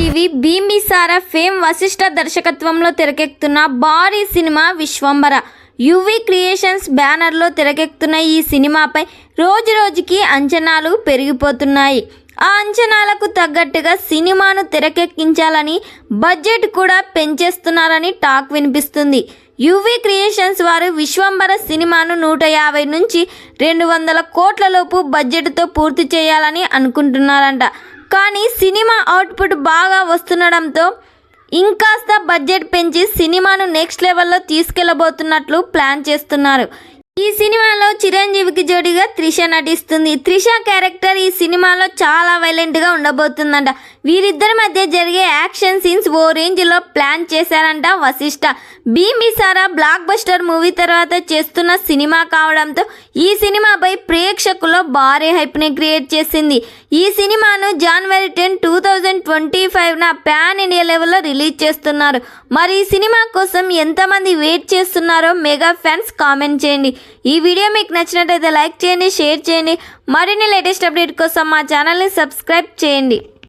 Chiranjeevi భీమిసారా fame Vashishtha దర్శకత్వంలో తెరకెక్కుతున్న భారీ సినిమా విశ్వంబర యువి క్రియేషన్స్ బ్యానర్లో తెరకెక్కుతున్న ఈ సినిమాపై రోజురోజుకి అంచనాలు పెరిగిపోతున్నాయి. ఆ అంచనాలకు తగ్గట్టుగా సినిమాను తెరకెక్కించాలని బడ్జెట్ కూడా పెంచేస్తున్నారని టాక్ వినిపిస్తుంది. యువి క్రియేషన్స్ వారు విశ్వంబర సినిమాను 150 నుంచి 200 కోట్ల లోపు బడ్జెట్తో పూర్తి చేయాలని అనుకుంటున్నారంట. కానీ సినిమా అవుట్పుట్ బాగా వస్తుండడంతో ఇంకాస్త బడ్జెట్ పెంచి సినిమాను నెక్స్ట్ లెవెల్లో తీసుకెళ్లబోతున్నట్లు ప్లాన్ చేస్తున్నారు. ఈ సినిమాలో చిరంజీవికి జోడిగా త్రిష నటిస్తుంది. త్రిష క్యారెక్టర్ ఈ సినిమాలో చాలా వైలెంట్గా ఉండబోతుందంట. వీరిద్దరి మధ్య జరిగే యాక్షన్ సీన్స్ ఓ రేంజ్లో ప్లాన్ చేశారంట వశిష్ఠ. భీమిసారా బ్లాక్ బస్టర్ మూవీ తర్వాత చేస్తున్న సినిమా కావడంతో ఈ సినిమాపై ప్రేక్షకుల్లో భారీ హైప్ని క్రియేట్ చేసింది. ఈ సినిమాను జనవరి 10, 2025న ప్యాన్ ఇండియా లెవెల్లో రిలీజ్ చేస్తున్నారు. మరి ఈ సినిమా కోసం ఎంతమంది వెయిట్ చేస్తున్నారో మెగా ఫ్యాన్స్ కామెంట్ చేయండి. ఈ వీడియో మీకు నచ్చినట్లయితే లైక్ చేయండి, షేర్ చేయండి. మరిన్ని లేటెస్ట్ అప్డేట్ కోసం మా ఛానల్ని సబ్స్క్రైబ్ చేయండి.